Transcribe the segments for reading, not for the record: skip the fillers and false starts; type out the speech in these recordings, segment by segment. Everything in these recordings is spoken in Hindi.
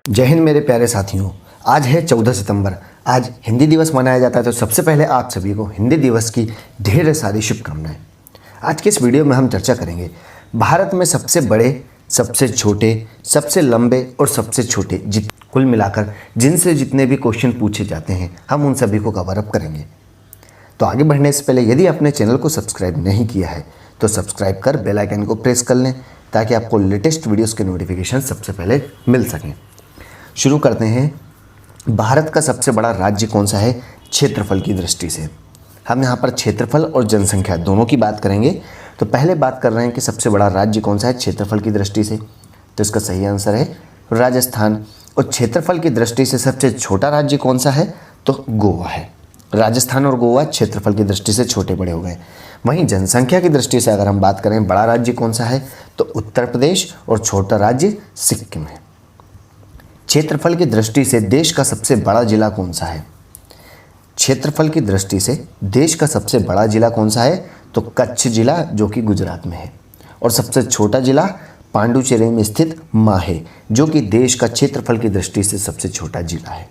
जय हिंद मेरे प्यारे साथियों। आज है 14 सितंबर। आज हिंदी दिवस मनाया जाता है, तो सबसे पहले आप सभी को हिंदी दिवस की ढेर सारी शुभकामनाएं। आज के इस वीडियो में हम चर्चा करेंगे भारत में सबसे बड़े, सबसे छोटे, सबसे लंबे और सबसे छोटे कुल मिलाकर जिनसे जितने भी क्वेश्चन पूछे जाते हैं, हम उन सभी को कवर अप करेंगे। तो आगे बढ़ने से पहले यदि आपने चैनल को सब्सक्राइब नहीं किया है तो सब्सक्राइब कर बेल आइकन को प्रेस कर लें, ताकि आपको लेटेस्ट वीडियोस के नोटिफिकेशन सबसे पहले मिल सकें। शुरू करते हैं। भारत का सबसे बड़ा राज्य कौन सा है क्षेत्रफल की दृष्टि से? हम यहाँ पर क्षेत्रफल और जनसंख्या दोनों की बात करेंगे। तो पहले बात कर रहे हैं कि सबसे बड़ा राज्य कौन सा है क्षेत्रफल की दृष्टि से। तो इसका सही आंसर है राजस्थान। और क्षेत्रफल की दृष्टि से सबसे छोटा राज्य कौन सा है? तो गोवा है। राजस्थान और गोवा क्षेत्रफल की दृष्टि से छोटे बड़े हो गए। वहीं जनसंख्या की दृष्टि से अगर हम बात करें बड़ा राज्य कौन सा है, तो उत्तर प्रदेश, और छोटा राज्य सिक्किम है। क्षेत्रफल की दृष्टि से देश का सबसे बड़ा जिला कौन सा है? क्षेत्रफल की दृष्टि से देश का सबसे बड़ा जिला कौन सा है? तो कच्छ जिला, जो कि गुजरात में है। और सबसे छोटा जिला पांडुचेरी में स्थित माहे, जो कि देश का क्षेत्रफल की दृष्टि से सबसे छोटा जिला है।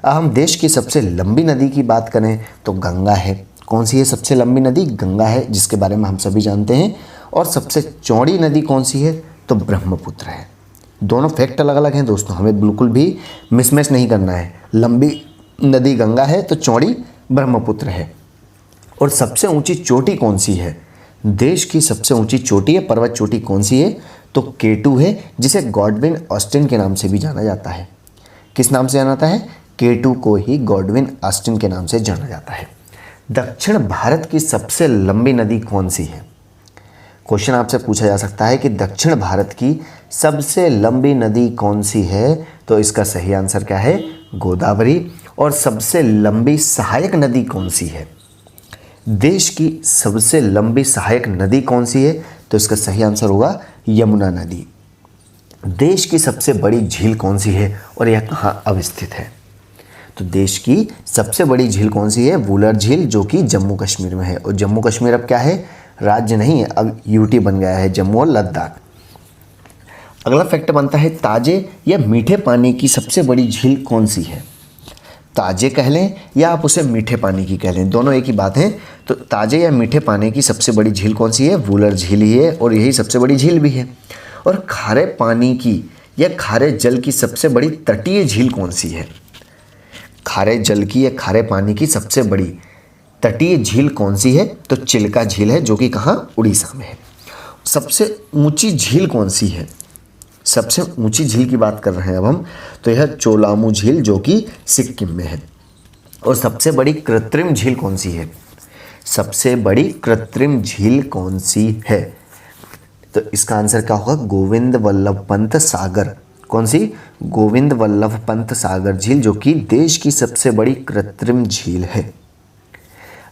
अब हम देश की सबसे लंबी नदी की बात करें तो गंगा है। कौन सी है सबसे लंबी नदी? गंगा है, जिसके बारे में हम सभी जानते हैं। और सबसे चौड़ी नदी कौन सी है? तो ब्रह्मपुत्र है। दोनों फैक्ट अलग अलग हैं दोस्तों, हमें बिल्कुल भी मिसमैच नहीं करना है। लंबी नदी गंगा है तो चौड़ी ब्रह्मपुत्र है। और सबसे ऊंची चोटी कौन सी है? देश की सबसे ऊंची चोटी है, पर्वत चोटी कौन सी है? तो K2 है, जिसे गॉडविन ऑस्टिन के नाम से भी जाना जाता है। किस नाम से जाना जाता है? K2 को ही गॉडविन ऑस्टिन के नाम से जाना जाता है। दक्षिण भारत की सबसे लंबी नदी कौन सी है? क्वेश्चन आपसे पूछा जा सकता है कि दक्षिण भारत की सबसे लंबी नदी कौन सी है? तो इसका सही आंसर क्या है? गोदावरी। और सबसे लंबी सहायक नदी कौन सी है? देश की सबसे लंबी सहायक नदी कौन सी है? तो इसका सही आंसर होगा यमुना नदी। देश की सबसे बड़ी झील कौन सी है और यह कहाँ अवस्थित है? तो देश की सबसे बड़ी झील कौन सी है? वुलर झील, जो कि जम्मू कश्मीर में है। और जम्मू कश्मीर अब क्या है? राज्य नहीं है, अब यूटी बन गया है, जम्मू और लद्दाख। अगला फैक्ट बनता है ताजे या मीठे पानी की सबसे बड़ी झील कौन सी है? ताजे कह लें या आप उसे मीठे पानी की कह लें, दोनों एक ही बात है। तो ताजे या मीठे पानी की सबसे बड़ी झील कौन सी है? वुलर झील ही है, और यही सबसे बड़ी झील भी है। और खारे पानी की या खारे जल की सबसे बड़ी तटीय झील कौन सी है? खारे जल की या खारे पानी की सबसे बड़ी तटीय झील कौन सी है? तो चिल्का झील है, जो कि कहाँ? उड़ीसा में है। सबसे ऊंची झील कौन सी है? सबसे ऊंची झील की बात कर रहे हैं अब हम, तो यह चोलामू झील, जो कि सिक्किम में है। और सबसे बड़ी कृत्रिम झील कौन सी है? सबसे बड़ी कृत्रिम झील कौन सी है? तो इसका आंसर क्या होगा? गोविंद वल्लभ पंत सागर। कौन सी? गोविंद वल्लभ पंत सागर झील, जो कि देश की सबसे बड़ी कृत्रिम झील है।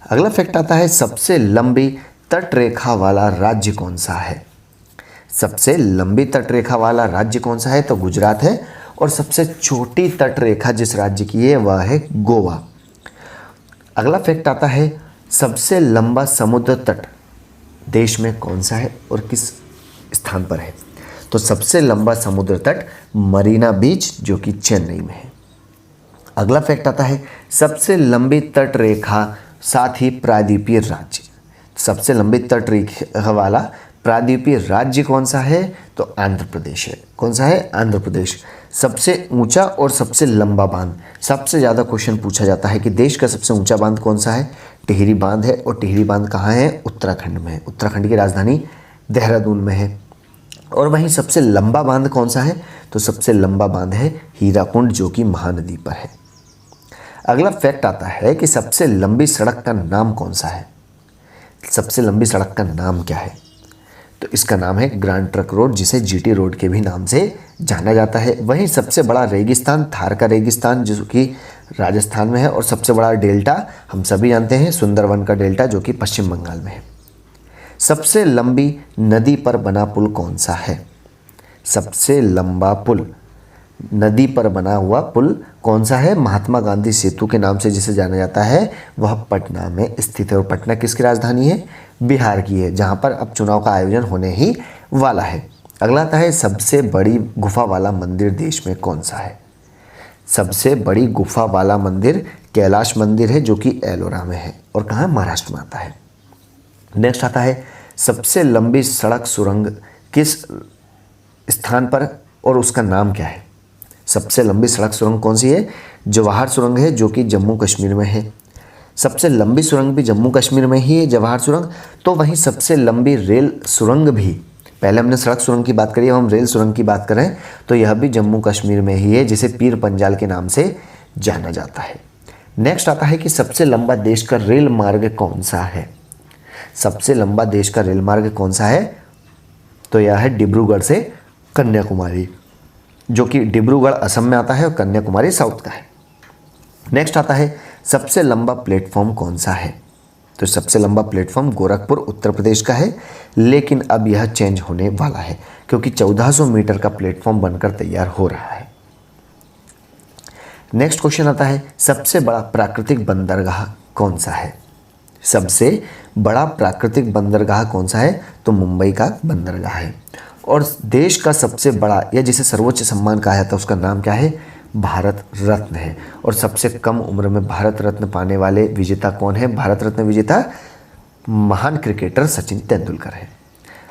अगला फैक्ट आता है सबसे लंबी तटरेखा वाला राज्य कौन सा है? सबसे लंबी तटरेखा वाला राज्य कौन सा है? तो गुजरात है। और सबसे छोटी तटरेखा जिस राज्य की है वह है गोवा। अगला फैक्ट आता है सबसे लंबा समुद्र तट देश में कौन सा है और किस स्थान पर है? तो सबसे लंबा समुद्र तट मरीना बीच, जो कि चेन्नई में है। अगला फैक्ट आता है सबसे लंबी तटरेखा साथ ही प्रायद्वीपीय राज्य। सबसे लंबी तटरेखा वाला प्रायद्वीपीय राज्य कौन सा है? तो आंध्र प्रदेश है। कौन सा है? आंध्र प्रदेश। सबसे ऊंचा और सबसे लंबा बांध, सबसे ज़्यादा क्वेश्चन पूछा जाता है कि देश का सबसे ऊंचा बांध कौन सा है? टिहरी बांध है। और टिहरी बांध कहाँ है? उत्तराखंड में है। उत्तराखंड की राजधानी देहरादून में है। और वहीं सबसे लंबा बांध कौन सा है? तो सबसे लंबा बांध है हीराकुंड, जो कि महानदी पर है। अगला फैक्ट आता है कि सबसे लंबी सड़क का नाम कौन सा है? सबसे लंबी सड़क का नाम क्या है? तो इसका नाम है ग्रैंड ट्रंक रोड, जिसे जीटी रोड के भी नाम से जाना जाता है। वहीं सबसे बड़ा रेगिस्तान थार का रेगिस्तान, जो कि राजस्थान में है। और सबसे बड़ा डेल्टा हम सभी जानते हैं सुंदरवन का डेल्टा, जो कि पश्चिम बंगाल में है। सबसे लंबी नदी पर बना पुल कौन सा है? सबसे लंबा पुल, नदी पर बना हुआ पुल कौन सा है? महात्मा गांधी सेतु के नाम से जिसे जाना जाता है, वह पटना में स्थित है। और पटना किसकी राजधानी है? बिहार की है, जहाँ पर अब चुनाव का आयोजन होने ही वाला है। अगला आता है सबसे बड़ी गुफा वाला मंदिर देश में कौन सा है। सबसे बड़ी गुफा वाला मंदिर कैलाश मंदिर है, जो कि एलोरा में है और कहाँ, महाराष्ट्र में आता है। नेक्स्ट आता है सबसे लंबी सड़क सुरंग किस स्थान पर और उसका नाम क्या है। सबसे लंबी सड़क सुरंग कौन सी है, जवाहर सुरंग है, जो कि जम्मू कश्मीर में है। सबसे लंबी सुरंग भी जम्मू कश्मीर में ही है, जवाहर सुरंग। तो वहीं सबसे लंबी रेल सुरंग भी, पहले हमने सड़क सुरंग की बात करी, अब हम रेल सुरंग की बात करें तो यह भी जम्मू कश्मीर में ही है, जिसे पीर पंजाल के नाम से जाना जाता है। नेक्स्ट आता है कि सबसे लंबा देश का रेल मार्ग कौन सा है। सबसे लंबा देश का रेल मार्ग कौन सा है, तो यह है डिब्रूगढ़ से कन्याकुमारी, जो कि डिब्रूगढ़ असम में आता है और कन्याकुमारी साउथ का है। नेक्स्ट आता है सबसे लंबा प्लेटफॉर्म कौन सा है, तो सबसे लंबा प्लेटफॉर्म गोरखपुर उत्तर प्रदेश का है, लेकिन अब यह चेंज होने वाला है क्योंकि 1400 मीटर का प्लेटफॉर्म बनकर तैयार हो रहा है। नेक्स्ट क्वेश्चन आता है सबसे बड़ा प्राकृतिक बंदरगाह कौन सा है। सबसे बड़ा प्राकृतिक बंदरगाह कौन सा है, तो मुंबई का बंदरगाह है। और देश का सबसे बड़ा या जिसे सर्वोच्च सम्मान कहा जाता है उसका नाम क्या है, भारत रत्न है। और सबसे कम उम्र में भारत रत्न पाने वाले विजेता कौन है, भारत रत्न विजेता महान क्रिकेटर सचिन तेंदुलकर है।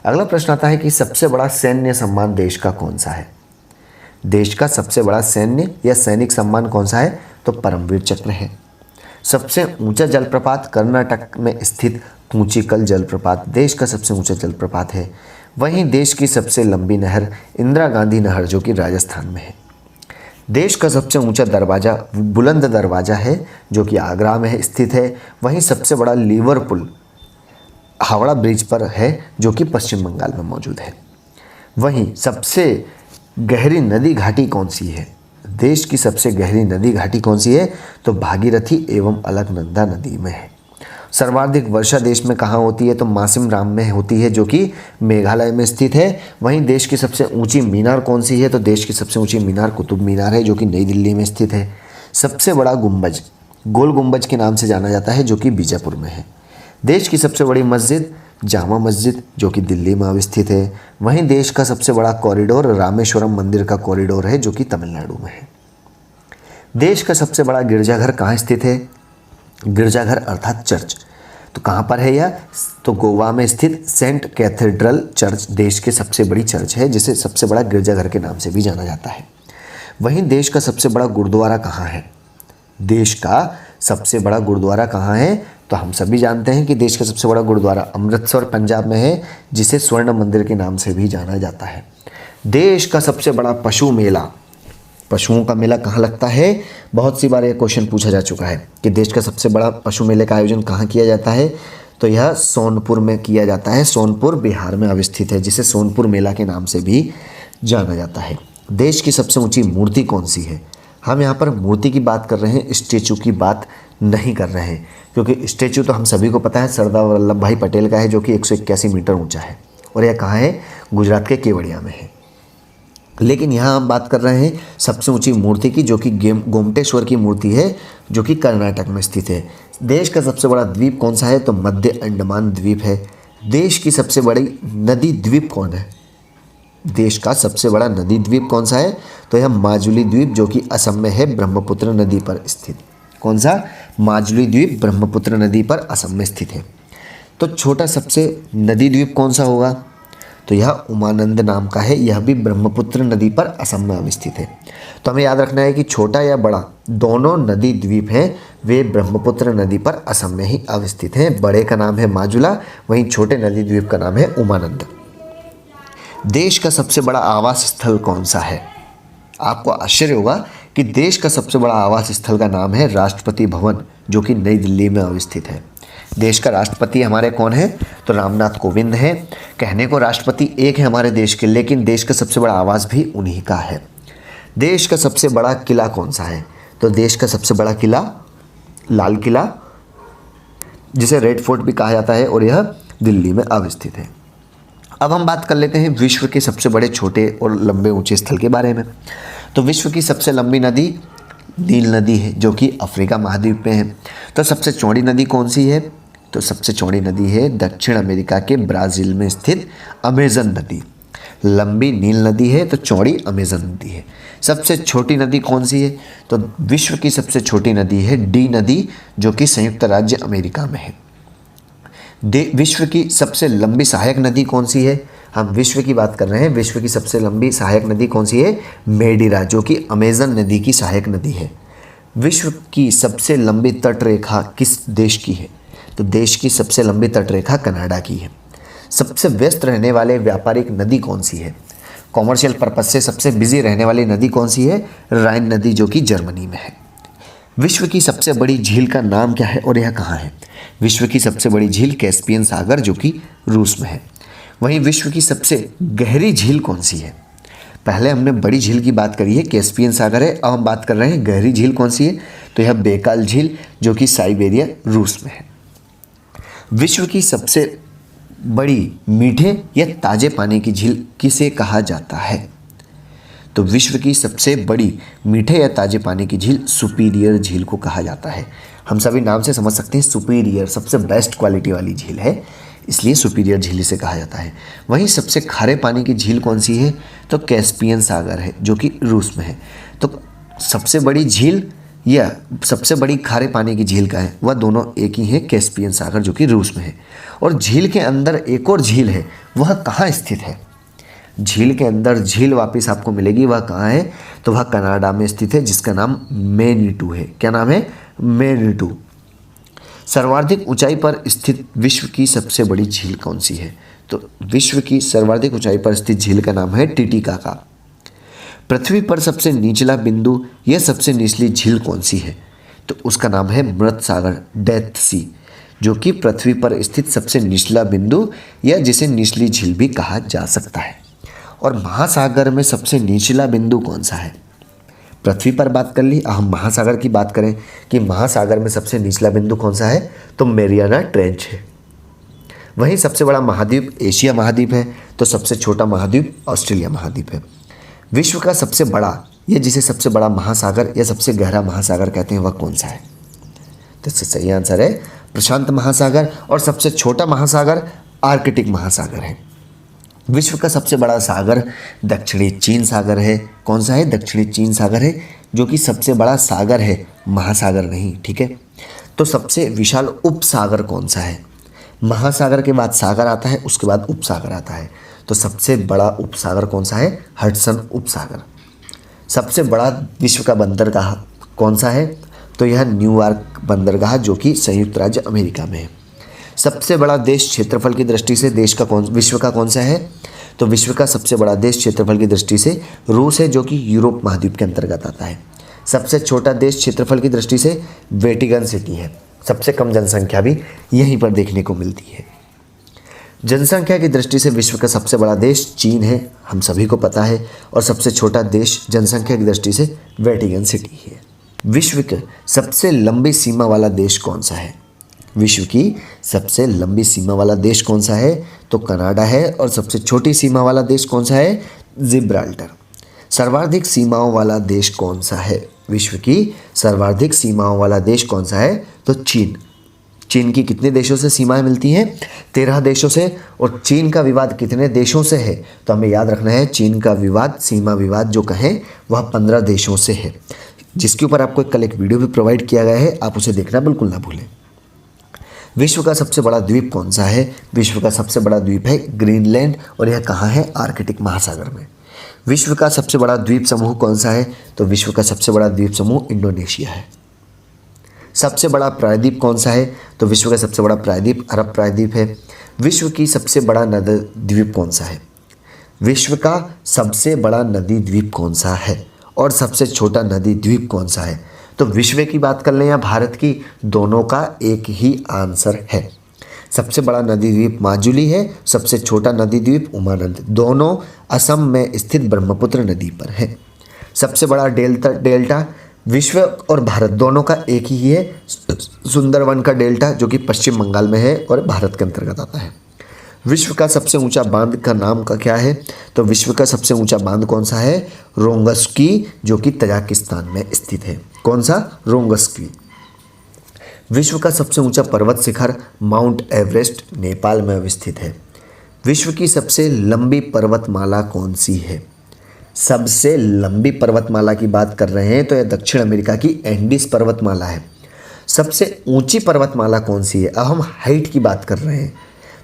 अगला प्रश्न आता है कि सबसे बड़ा सैन्य सम्मान देश का कौन सा है। देश का सबसे बड़ा सैन्य या सैनिक सम्मान कौन सा है, तो परमवीर चक्र है। सबसे ऊंचा जलप्रपात कर्नाटक में स्थित कूचिकल जलप्रपात देश का सबसे ऊंचा जलप्रपात है। वहीं देश की सबसे लंबी नहर इंदिरा गांधी नहर, जो कि राजस्थान में है। देश का सबसे ऊंचा दरवाज़ा बुलंद दरवाज़ा है, जो कि आगरा में स्थित है। वहीं सबसे बड़ा लीवर पुल हावड़ा ब्रिज पर है, जो कि पश्चिम बंगाल में मौजूद है। वहीं सबसे गहरी नदी घाटी कौन सी है। देश की सबसे गहरी नदी घाटी कौन सी है, तो भागीरथी एवं अलकनंदा नदी में है। सर्वाधिक वर्षा देश में कहाँ होती है, तो मासिम राम में होती है, जो कि मेघालय में स्थित है। वहीं देश की सबसे ऊंची मीनार कौन सी है, तो देश की सबसे ऊंची मीनार कुतुब मीनार है, जो कि नई दिल्ली में स्थित है। सबसे बड़ा गुंबज गोल गुंबज के नाम से जाना जाता है, जो कि बीजापुर में है। देश की सबसे बड़ी मस्जिद जामा मस्जिद, जो कि दिल्ली में अवस्थित है। वहीं देश का सबसे बड़ा कॉरिडोर रामेश्वरम मंदिर का कॉरिडोर है, जो कि तमिलनाडु में है। देश का सबसे बड़ा गिरजाघर कहाँ स्थित है, गिरजाघर अर्थात चर्च, तो कहाँ पर है यह, तो गोवा में स्थित सेंट कैथेड्रल चर्च देश की सबसे बड़ी चर्च है, जिसे सबसे बड़ा गिरजाघर के नाम से भी जाना जाता है। वहीं देश का सबसे बड़ा गुरुद्वारा कहाँ है। देश का सबसे बड़ा गुरुद्वारा कहाँ है, तो हम सभी जानते हैं कि देश का सबसे बड़ा गुरुद्वारा अमृतसर पंजाब में है, जिसे स्वर्ण मंदिर के नाम से भी जाना जाता है। देश का सबसे बड़ा पशु मेला, पशुओं का मेला कहाँ लगता है, बहुत सी बार यह क्वेश्चन पूछा जा चुका है कि देश का सबसे बड़ा पशु मेले का आयोजन कहाँ किया जाता है, तो यह सोनपुर में किया जाता है। सोनपुर बिहार में अवस्थित है, जिसे सोनपुर मेला के नाम से भी जाना जाता है। देश की सबसे ऊंची मूर्ति कौन सी है। हम यहाँ पर मूर्ति की बात कर रहे हैं, स्टेचू की बात नहीं कर रहे हैं, क्योंकि स्टेचू तो हम सभी को पता है सरदार वल्लभ भाई पटेल का है, जो कि 181 मीटर ऊंचा है और यह कहाँ है, गुजरात के केवड़िया में है। लेकिन यहाँ हम बात कर रहे हैं सबसे ऊंची मूर्ति की, जो कि गोमटेश्वर की मूर्ति है, जो कि कर्नाटक में स्थित है। देश का सबसे बड़ा द्वीप कौन सा है, तो मध्य अंडमान द्वीप है। देश की सबसे बड़ी नदी द्वीप कौन है, देश का सबसे बड़ा नदी द्वीप कौन सा है, तो यह माजुली द्वीप, जो कि असम में है, ब्रह्मपुत्र नदी पर स्थित। कौन सा, माजुली द्वीप ब्रह्मपुत्र नदी पर असम में स्थित है। तो छोटा सबसे नदी द्वीप कौन सा होगा, तो यह उमानंद नाम का है, यह भी ब्रह्मपुत्र नदी पर असम में अवस्थित है। तो हमें याद रखना है कि छोटा या बड़ा दोनों नदी द्वीप हैं, वे ब्रह्मपुत्र नदी पर असम में ही अवस्थित हैं। बड़े का नाम है माजुला, वहीं छोटे नदी द्वीप का नाम है उमानंद। देश का सबसे बड़ा आवास स्थल कौन सा है। आपको आश्चर्य होगा कि देश का सबसे बड़ा आवास स्थल का नाम है राष्ट्रपति भवन, जो कि नई दिल्ली में अवस्थित है। देश का राष्ट्रपति हमारे कौन है, तो रामनाथ कोविंद है। कहने को राष्ट्रपति एक है हमारे देश के, लेकिन देश का सबसे बड़ा आवास भी उन्हीं का है। देश का सबसे बड़ा किला कौन सा है, तो देश का सबसे बड़ा किला लाल किला, जिसे रेड फोर्ट भी कहा जाता है, और यह दिल्ली में अवस्थित है। अब हम बात कर लेते हैं विश्व के सबसे बड़े छोटे और लंबे ऊंचे स्थल के बारे में। तो विश्व की सबसे लंबी नदी नील नदी है, जो कि अफ्रीका महाद्वीप में है। तो सबसे चौड़ी नदी कौन सी है, तो सबसे चौड़ी नदी है दक्षिण अमेरिका के ब्राज़ील में स्थित अमेज़न नदी। लंबी नील नदी है तो चौड़ी अमेजन नदी है। सबसे छोटी नदी कौन सी है? तो विश्व की सबसे छोटी नदी है डी नदी, जो कि संयुक्त राज्य अमेरिका में है। विश्व की सबसे लंबी सहायक नदी कौन सी है? हम विश्व की बात कर रहे हैं। विश्व की सबसे लंबी सहायक नदी कौन सी है? मेडिरा, जो कि अमेजन नदी की सहायक नदी है। विश्व की सबसे लंबी तटरेखा किस देश की है? तो देश की सबसे लंबी तटरेखा कनाडा की है। सबसे व्यस्त रहने वाले व्यापारिक नदी कौन सी है? कॉमर्शियल पर्पज से सबसे बिजी रहने वाली नदी कौन सी है? राइन नदी, जो कि जर्मनी में है। विश्व की सबसे बड़ी झील का नाम क्या है और यह कहाँ है? विश्व की सबसे बड़ी झील कैस्पियन सागर, जो कि रूस में है। वहीं विश्व की सबसे गहरी झील कौन सी है? पहले हमने बड़ी झील की बात करी है, कैस्पियन सागर है। अब हम बात कर रहे हैं गहरी झील कौन सी है? तो यह बेकाल झील, जो कि साइबेरिया रूस में है। विश्व की सबसे बड़ी मीठे या ताजे पानी की झील किसे कहा जाता है? तो विश्व की सबसे बड़ी मीठे या ताजे पानी की झील सुपीरियर झील को कहा जाता है। हम सभी नाम से समझ सकते हैं, सुपीरियर सबसे बेस्ट क्वालिटी वाली झील है, इसलिए सुपीरियर झील इसे कहा जाता है। वहीं सबसे खारे पानी की झील कौन सी है? तो कैस्पियन सागर है, जो कि रूस में है। तो सबसे बड़ी झील या सबसे बड़ी खारे पानी की झील का है, वह दोनों एक ही है, कैस्पियन सागर, जो कि रूस में है। और झील के अंदर एक और झील है, वह कहाँ स्थित है? झील के अंदर झील वापस आपको मिलेगी, वह कहाँ है? तो वह कनाडा में स्थित है, जिसका नाम मैनीटू है। क्या नाम है? मैनीटू। सर्वाधिक ऊंचाई पर स्थित विश्व की सबसे बड़ी झील कौन सी है? तो विश्व की सर्वाधिक ऊंचाई पर स्थित झील का नाम है टिटिकाका। पृथ्वी पर सबसे निचला बिंदु या सबसे निचली झील कौन सी है? तो उसका नाम है मृत सागर, डेथ सी, जो कि पृथ्वी पर स्थित सबसे निचला बिंदु या जिसे निचली झील भी कहा जा सकता है। और महासागर में सबसे निचला बिंदु कौन सा है? पृथ्वी पर बात कर ली, हम महासागर की बात करें कि महासागर में सबसे निचला बिंदु कौन सा है? तो मेरियाना ट्रेंच है। वहीं सबसे बड़ा महाद्वीप एशिया महाद्वीप है, तो सबसे छोटा महाद्वीप ऑस्ट्रेलिया महाद्वीप है। विश्व का सबसे बड़ा या जिसे सबसे बड़ा महासागर या सबसे गहरा महासागर कहते हैं, वह कौन सा है? तो इसका सही आंसर है प्रशांत महासागर। और सबसे छोटा महासागर आर्कटिक महासागर है। विश्व का सबसे बड़ा सागर दक्षिणी चीन सागर है। कौन सा है? दक्षिणी चीन सागर है, जो कि सबसे बड़ा सागर है, महासागर नहीं। ठीक है, तो सबसे विशाल उपसागर कौन सा है? महासागर के बाद सागर आता है, उसके बाद उपसागर आता है। तो सबसे बड़ा उपसागर कौन सा है? हडसन उपसागर। सबसे बड़ा विश्व का बंदरगाह कौन सा है? तो यह न्यूयॉर्क बंदरगाह, जो कि संयुक्त राज्य अमेरिका में है। सबसे बड़ा देश क्षेत्रफल की दृष्टि से विश्व का कौन सा है? तो विश्व का सबसे बड़ा देश क्षेत्रफल की दृष्टि से रूस है, जो कि यूरोप महाद्वीप के अंतर्गत आता है। सबसे छोटा देश क्षेत्रफल की दृष्टि से वेटिकन सिटी है। सबसे कम जनसंख्या भी यहीं पर देखने को मिलती है। जनसंख्या की दृष्टि से विश्व का सबसे बड़ा देश चीन है, हम सभी को पता है। और सबसे छोटा देश जनसंख्या की दृष्टि से वेटिकन सिटी है। विश्व के सबसे लंबी सीमा वाला देश कौन सा है? विश्व की सबसे लंबी सीमा वाला देश कौन सा है? तो कनाडा है। और सबसे छोटी सीमा वाला देश कौन सा है? जिब्राल्टर। सर्वाधिक सीमाओं वाला देश कौन सा है? विश्व की सर्वाधिक सीमाओं वाला देश कौन सा है? तो चीन। चीन की कितने देशों से सीमाएं मिलती हैं? 13 देशों से। और चीन का विवाद कितने देशों से है? तो हमें याद रखना है, चीन का विवाद, सीमा विवाद जो कहें, वह 15 देशों से है, जिसके ऊपर आपको कल एक वीडियो भी प्रोवाइड किया गया है, आप उसे देखना बिल्कुल ना भूलें। विश्व का सबसे बड़ा द्वीप कौन सा है? विश्व का सबसे बड़ा द्वीप है ग्रीनलैंड, और यह कहाँ है? आर्कटिक महासागर में। विश्व का सबसे बड़ा द्वीप समूह कौन सा है? तो विश्व का सबसे बड़ा द्वीप समूह इंडोनेशिया है। सबसे बड़ा प्रायद्वीप कौन सा है? तो विश्व का सबसे बड़ा प्रायद्वीप अरब प्रायद्वीप है। विश्व की सबसे बड़ा नदी द्वीप कौन सा है? विश्व का सबसे बड़ा नदी द्वीप कौन सा है? और सबसे छोटा नदी द्वीप कौन सा है? तो विश्व की बात कर लें या भारत की, दोनों का एक ही आंसर है। सबसे बड़ा नदी द्वीप माजुली है, सबसे छोटा नदी द्वीप उमानंद, दोनों असम में स्थित ब्रह्मपुत्र नदी पर है। सबसे बड़ा डेल्टा विश्व और भारत दोनों का एक ही है, सुंदरवन का डेल्टा, जो कि पश्चिम बंगाल में है और भारत के अंतर्गत आता है। विश्व का सबसे ऊंचा बांध का नाम का क्या है? तो विश्व का सबसे ऊंचा बांध कौन सा है? रोंगस्की, जो कि तजाकिस्तान में स्थित है। कौन सा? रोंगस्की। विश्व का सबसे ऊंचा पर्वत शिखर माउंट एवरेस्ट नेपाल में अवस्थित है। विश्व की सबसे लंबी पर्वतमाला कौन सी है? सबसे लंबी पर्वतमाला की बात कर रहे हैं तो यह दक्षिण अमेरिका की एंडीज पर्वतमाला है। सबसे ऊंची पर्वतमाला कौन सी है? अब हम हाइट की बात कर रहे हैं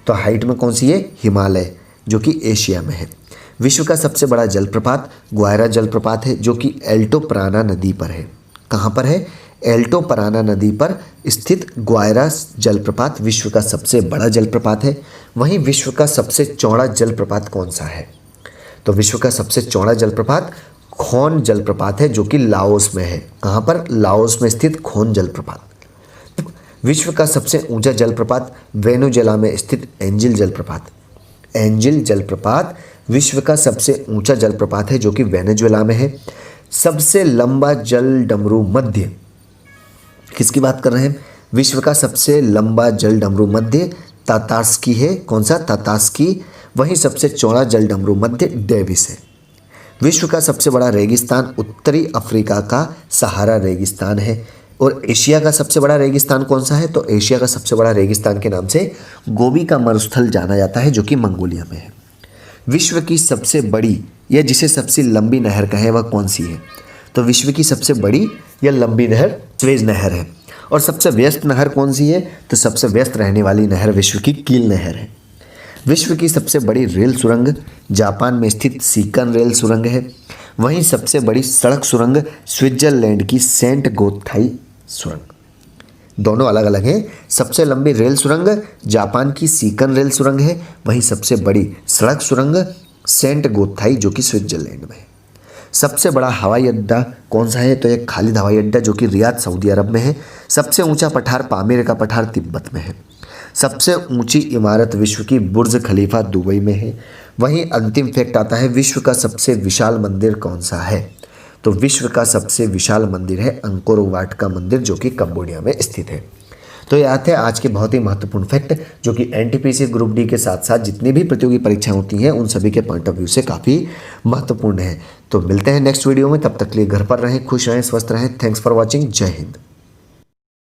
तो हाइट में कौन सी है? हिमालय, जो कि एशिया में है। विश्व का सबसे बड़ा जलप्रपात ग्वायरा जलप्रपात है, जो कि एल्टो पराना नदी पर है। कहाँ पर है? एल्टो पराना नदी पर स्थित ग्वायरा जलप्रपात विश्व का सबसे बड़ा जलप्रपात है। वहीं विश्व का सबसे चौड़ा जलप्रपात कौन सा है? तो विश्व का सबसे चौड़ा जलप्रपात खोन जलप्रपात है, जो कि लाओस में है। कहाँ पर? लाओस में स्थित खोन जलप्रपात। विश्व का सबसे ऊंचा जलप्रपात वेनेजुएला में स्थित एंजिल जलप्रपात। एंजिल जलप्रपात विश्व का सबसे ऊंचा जलप्रपात है, जो कि वेनेजुएला में है। सबसे लंबा जल डमरू मध्य, किसकी बात कर रहे हैं? विश्व का सबसे लंबा जल डमरू मध्य तातार्स्की है। कौन सा? तातार्स्की। वहीं सबसे चौड़ा जल डमरू मध्य डेविस है। विश्व का सबसे बड़ा रेगिस्तान उत्तरी अफ्रीका का सहारा रेगिस्तान है। और एशिया का सबसे बड़ा रेगिस्तान कौन सा है? तो एशिया का सबसे बड़ा रेगिस्तान के नाम से गोबी का मरुस्थल जाना जाता है, जो कि मंगोलिया में है। विश्व की सबसे बड़ी या जिसे सबसे लंबी नहर कहें वह कौन सी है? तो विश्व की सबसे बड़ी या लंबी नहर स्वेज नहर है। और सबसे व्यस्त नहर कौन सी है? तो सबसे व्यस्त रहने वाली नहर विश्व की कील नहर है। विश्व की सबसे बड़ी रेल सुरंग जापान में स्थित सीकन रेल सुरंग है। वहीं सबसे बड़ी सड़क सुरंग स्विट्जरलैंड की सेंट गोथाई सुरंग। दोनों अलग अलग हैं। सबसे लंबी रेल सुरंग जापान की सीकन रेल सुरंग है। वहीं सबसे बड़ी सड़क सुरंग सेंट गोथाई, जो कि स्विट्जरलैंड में है। सबसे बड़ा हवाई अड्डा कौन सा है? तो एक खालिद हवाई अड्डा, जो कि रियाद सऊदी अरब में है। सबसे ऊंचा पठार पामीर का पठार तिब्बत में है। सबसे ऊंची इमारत विश्व की बुर्ज खलीफा दुबई में है। वहीं अंतिम फैक्ट आता है, विश्व का सबसे विशाल मंदिर कौन सा है? तो विश्व का सबसे विशाल मंदिर है अंकोर वाट का मंदिर, जो कि कंबोडिया में स्थित है। तो ये आते हैं आज के बहुत ही महत्वपूर्ण फैक्ट, जो कि एनटीपीसी ग्रुप डी के साथ साथ जितनी भी प्रतियोगी परीक्षाएं होती हैं उन सभी के पॉइंट ऑफ व्यू से काफ़ी महत्वपूर्ण है। तो मिलते हैं नेक्स्ट वीडियो में, तब तक के लिए घर पर रहें, खुश रहें, स्वस्थ रहें। Thanks for watching. जय हिंद।